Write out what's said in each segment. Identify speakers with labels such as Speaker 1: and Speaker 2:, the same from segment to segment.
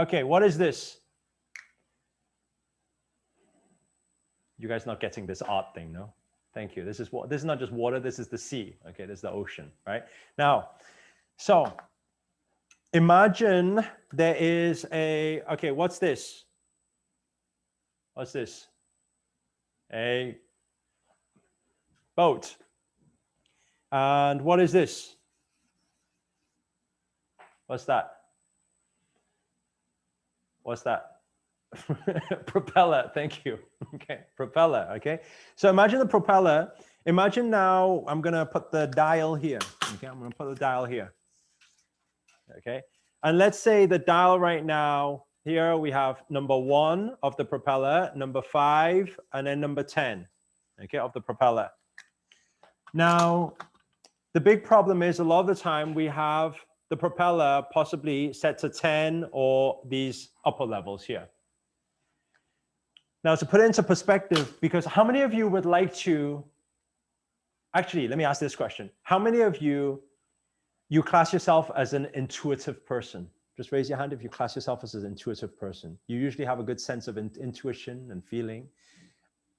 Speaker 1: Okay, what is this? You guys not getting this art thing, no? Thank you. This is what, this is not just water, this is the sea. Okay, this is the ocean, right? Now, so imagine there is a, okay, what's this? What's this? A boat. And what is this? What's that? What's that? Propeller, thank you. Okay, propeller, okay? So imagine the propeller. Imagine now, I'm gonna put the dial here. Okay, I'm gonna put the dial here. Okay, and let's say the dial right now, here we have number 1 of the propeller, number 5, and then number 10, okay, of the propeller. Now, the big problem is a lot of the time we have the propeller possibly set to 10 or these upper levels here. Now, to put it into perspective, because how many of you would like to, actually, let me ask this question. How many of you class yourself as an intuitive person? Just raise your hand if you class yourself as an intuitive person. You usually have a good sense of intuition and feeling,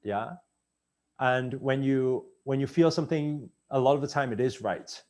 Speaker 1: yeah? And when you feel something, a lot of the time it is right.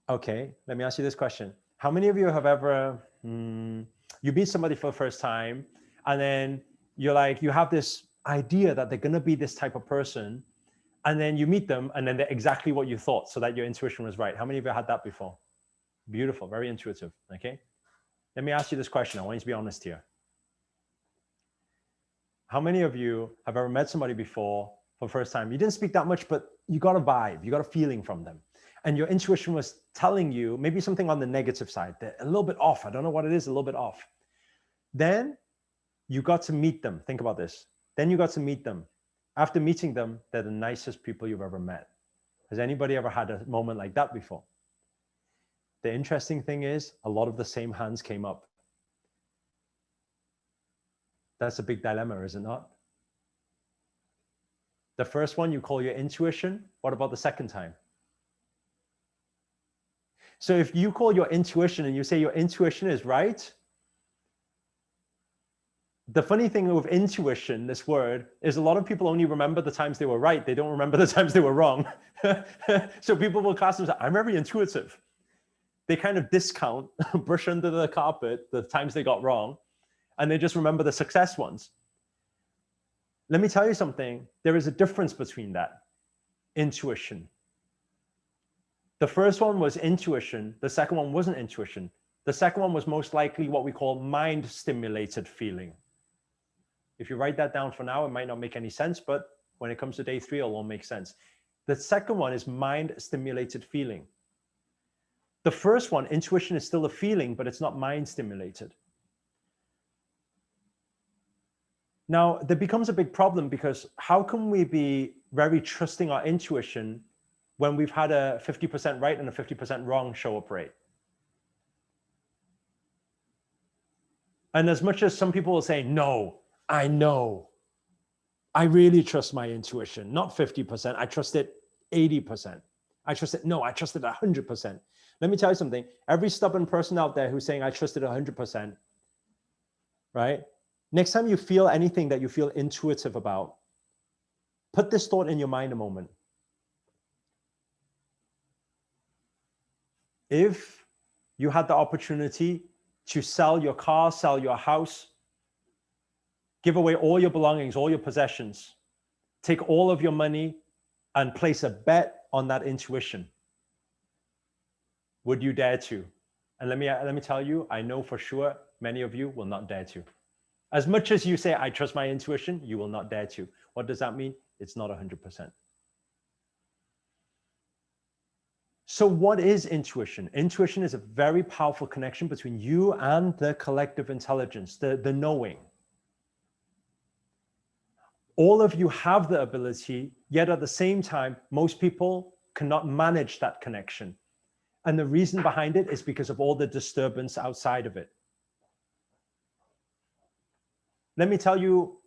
Speaker 1: Okay, let me ask you this question. How many of you have ever, you meet somebody for the first time, and then you're like, you have this idea that they're gonna be this type of person, and then you meet them, and then they're exactly what you thought, so that your intuition was right. How many of you had that before? Beautiful, very intuitive, okay? Let me ask you this question. I want you to be honest here. How many of you have ever met somebody before for the first time? You didn't speak that much, but you got a vibe, you got a feeling from them. And your intuition was telling you maybe something on the negative side, they're a little bit off. I don't know what it is, a little bit off. Then you got to meet them. Think about this. Then you got to meet them. After meeting them, they're the nicest people you've ever met. Has anybody ever had a moment like that before? The interesting thing is a lot of the same hands came up. That's a big dilemma, is it not? The first one you call your intuition. What about the second time? So if you call your intuition and you say your intuition is right, the funny thing with intuition, this word, is a lot of people only remember the times they were right. They don't remember the times they were wrong. So people will class themselves, I'm very intuitive. They kind of discount, brush under the carpet, the times they got wrong, and they just remember the success ones. Let me tell you something. There is a difference between that. Intuition. The first one was intuition. The second one wasn't intuition. The second one was most likely what we call mind-stimulated feeling. If you write that down for now, it might not make any sense, but when it comes to day 3, it'll all make sense. The second one is mind-stimulated feeling. The first one, intuition, is still a feeling, but it's not mind-stimulated. Now, there becomes a big problem because how can we be very trusting our intuition when we've had a 50% right and a 50% wrong show up rate? And as much as some people will say, no, I know, I really trust my intuition, not 50%, I trust it 80%. I trust it, no, I trust it 100%. Let me tell you something, every stubborn person out there who's saying I trust it 100%, right? Next time you feel anything that you feel intuitive about, put this thought in your mind a moment. If you had the opportunity to sell your car, sell your house, give away all your belongings, all your possessions, take all of your money and place a bet on that intuition, would you dare to? And let me tell you, I know for sure many of you will not dare to. As much as you say, I trust my intuition, you will not dare to. What does that mean? It's not 100%. So what is intuition? Intuition is a very powerful connection between you and the collective intelligence, the knowing. All of you have the ability, yet at the same time, most people cannot manage that connection. And the reason behind it is because of all the disturbance outside of it. Let me tell you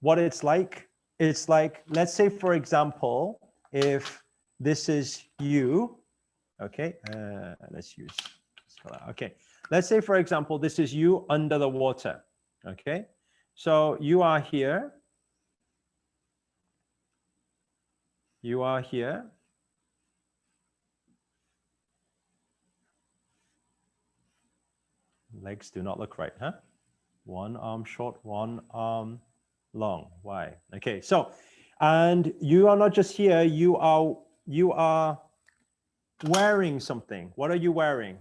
Speaker 1: what it's like. It's like, let's say, for example, if this is you, okay, let's use this color. Okay, let's say, for example, this is you under the water, okay? So you are here. You are here. Legs do not look right, huh? One arm short, one arm long. Why? Okay, so, and you are not just here, you are wearing something. What are you wearing?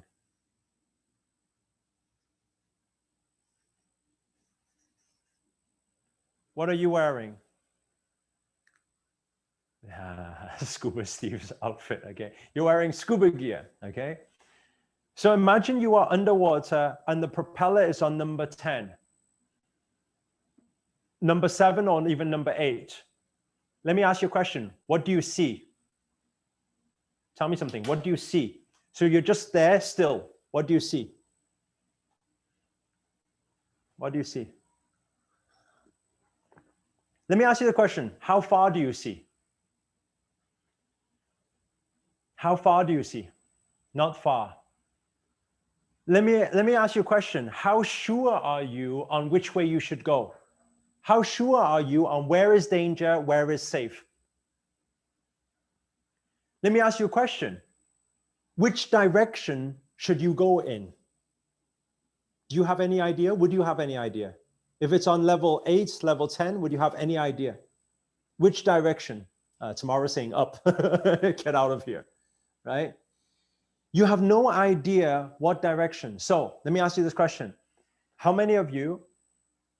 Speaker 1: What are you wearing? Scuba Steve's outfit, okay? You're wearing scuba gear, okay? So imagine you are underwater and the propeller is on number 10, number 7, or even number 8. Let me ask you a question. What do you see? Tell me something. What do you see? So you're just there still. What do you see? What do you see? Let me ask you the question. How far do you see? How far do you see? Not far. Let me ask you a question. How sure are you on which way you should go? How sure are you on where is danger, where is safe? Let me ask you a question. Which direction should you go in? Do you have any idea? Would you have any idea? If it's on level 8, level 10, would you have any idea? Which direction? Tomorrow's saying up. Get out of here, right? You have no idea what direction. So let me ask you this question. How many of you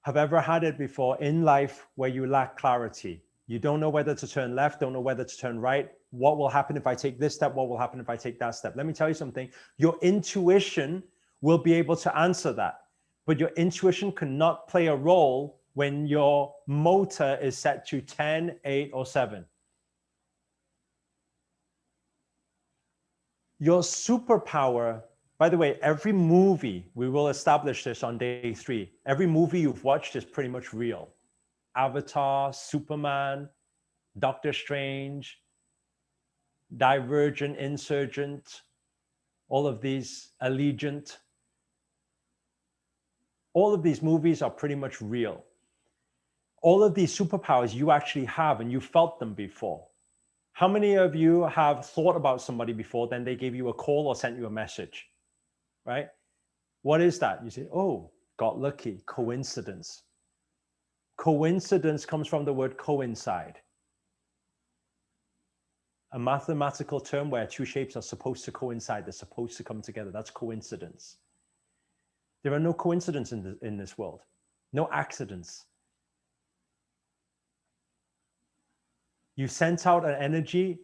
Speaker 1: have ever had it before in life where you lack clarity? You don't know whether to turn left, don't know whether to turn right. What will happen if I take this step? What will happen if I take that step? Let me tell you something. Your intuition will be able to answer that. But your intuition cannot play a role when your motor is set to 10, 8, or 7. Your superpower, by the way, every movie, we will establish this on day 3. Every movie you've watched is pretty much real. Avatar, Superman, Doctor Strange, Divergent, Insurgent, all of these, Allegiant. All of these movies are pretty much real. All of these superpowers you actually have, and you felt them before. How many of you have thought about somebody before, then they gave you a call or sent you a message, right? What is that? You say, oh, got lucky, coincidence. Coincidence comes from the word coincide, a mathematical term where two shapes are supposed to coincide. They're supposed to come together. That's coincidence. There are no coincidences in this world, no accidents. You sent out an energy,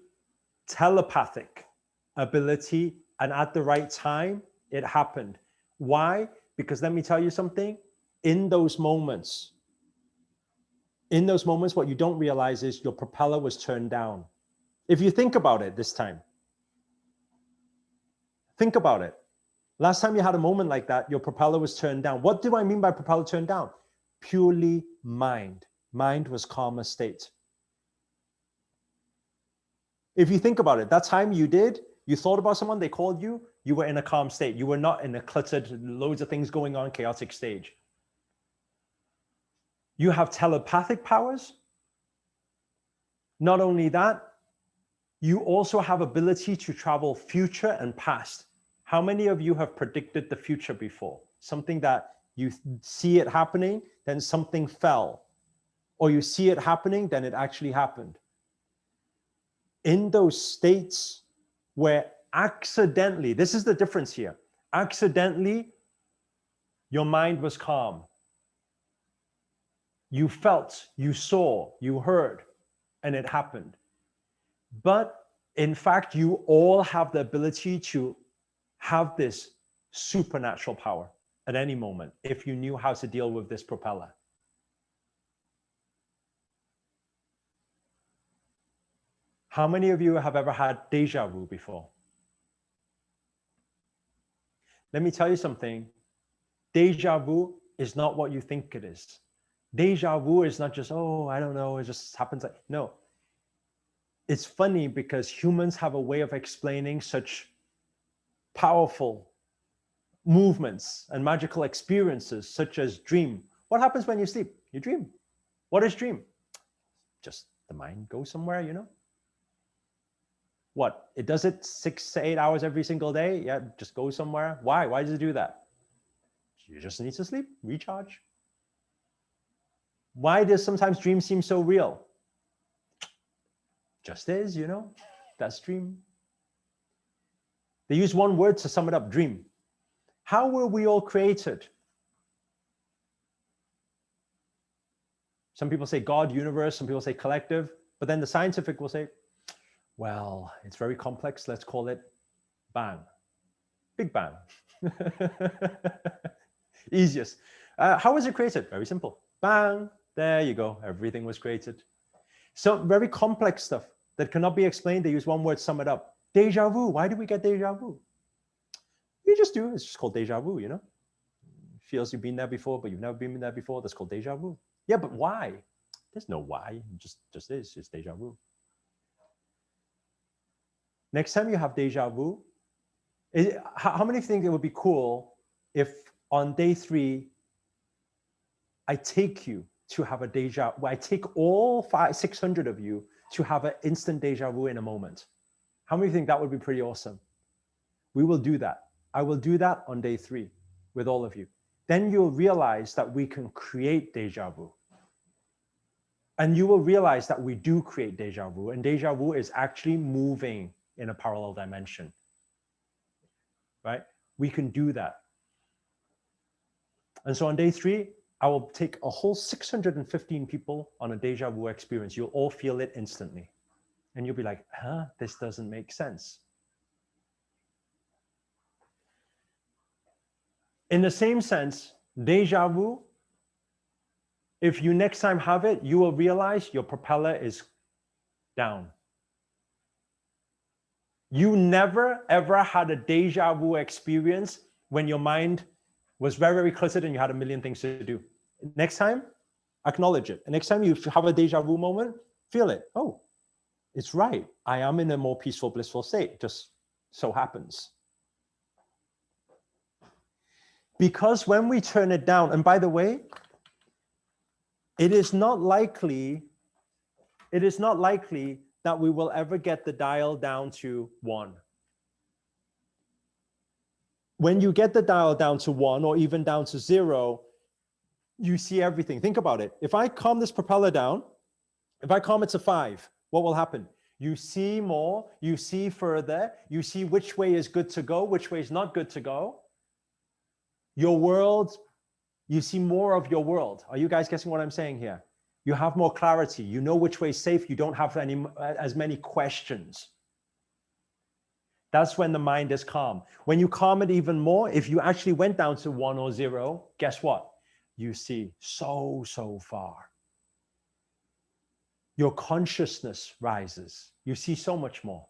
Speaker 1: telepathic ability, and at the right time, it happened. Why? Because let me tell you something. In those moments, what you don't realize is your propeller was turned down. If you think about it this time, think about it. Last time you had a moment like that, your propeller was turned down. What do I mean by propeller turned down? Purely mind. Mind was calmer state. If you think about it, that time you thought about someone, they called you, you were in a calm state. You were not in a cluttered, loads of things going on, chaotic stage. You have telepathic powers. Not only that, you also have ability to travel future and past. How many of you have predicted the future before? Something that you see it happening, then something fell. Or you see it happening, then it actually happened. In those states where accidentally, this is the difference here, accidentally, your mind was calm. You felt, you saw, you heard, and it happened. But in fact, you all have the ability to have this supernatural power at any moment if you knew how to deal with this propeller. How many of you have ever had deja vu before? Let me tell you something. Deja vu is not what you think it is. Deja vu is not just, oh, I don't know, it just happens. Like, no. It's funny because humans have a way of explaining such powerful movements and magical experiences such as dream. What happens when you sleep? You dream. What is dream? Just the mind goes somewhere, you know? What? It does it 6 to 8 hours every single day? Yeah, just go somewhere. Why? Why does it do that? You just need to sleep, recharge. Why does sometimes dreams seem so real? Just is, you know? That's dream. They use one word to sum it up, dream. How were we all created? Some people say God, universe, some people say collective, but then the scientific will say, well, it's very complex. Let's call it bang. Big bang. Easiest. How was it created? Very simple. Bang. There you go. Everything was created. So very complex stuff that cannot be explained. They use one word to sum it up. Deja vu. Why do we get deja vu? You just do. It's just called deja vu, you know? Feels you've been there before, but you've never been there before. That's called deja vu. Yeah, but why? There's no why. It just is. It's deja vu. Next time you have deja vu, how many think it would be cool if on day 3, I take you to have a deja vu? I take all 600 of you to have an instant deja vu in a moment. How many think that would be pretty awesome? We will do that. I will do that on day 3 with all of you. Then you'll realize that we can create deja vu. And you will realize that we do create deja vu, and deja vu is actually moving in a parallel dimension, right? We can do that. And so on day 3, I will take a whole 615 people on a deja vu experience. You'll all feel it instantly. And you'll be like, huh, this doesn't make sense. In the same sense, deja vu, if you next time have it, you will realize your propeller is down. You never, ever had a deja vu experience when your mind was very, very cluttered and you had a million things to do. Next time, acknowledge it. And next time you have a deja vu moment, feel it. Oh, it's right. I am in a more peaceful, blissful state. It just so happens. Because when we turn it down, and by the way, it is not likely that we will ever get the dial down to 1. When you get the dial down to 1 or even down to 0, you see everything. Think about it. If I calm this propeller down, if I calm it to 5, what will happen? You see more, you see further, you see which way is good to go, which way is not good to go. Your world, you see more of your world. Are you guys guessing what I'm saying here? You have more clarity. You know which way is safe. You don't have as many questions. That's when the mind is calm. When you calm it even more, if you actually went down to 1 or 0, guess what? You see so far. Your consciousness rises. You see so much more.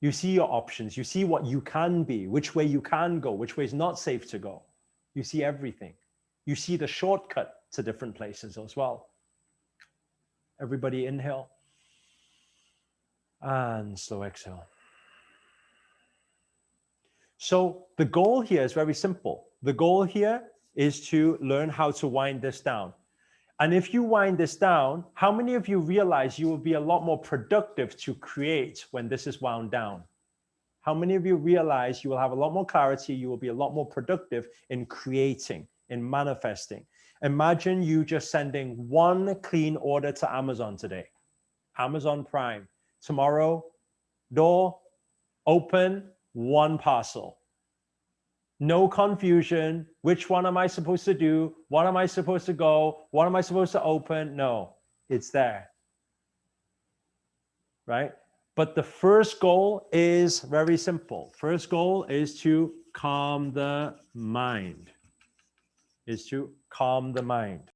Speaker 1: You see your options. You see what you can be, which way you can go, which way is not safe to go. You see everything. You see the shortcut to different places as well. Everybody inhale and slow exhale. So the goal here is very simple. The goal here is to learn how to wind this down. And if you wind this down, how many of you realize you will be a lot more productive to create when this is wound down? How many of you realize you will have a lot more clarity, you will be a lot more productive in creating, in manifesting? Imagine you just sending 1 clean order to Amazon today. Amazon Prime. Tomorrow, door, open, 1 parcel. No confusion. Which one am I supposed to do? What am I supposed to go? What am I supposed to open? No, it's there. Right? But the first goal is very simple. First goal is to calm the mind. Is to calm the mind.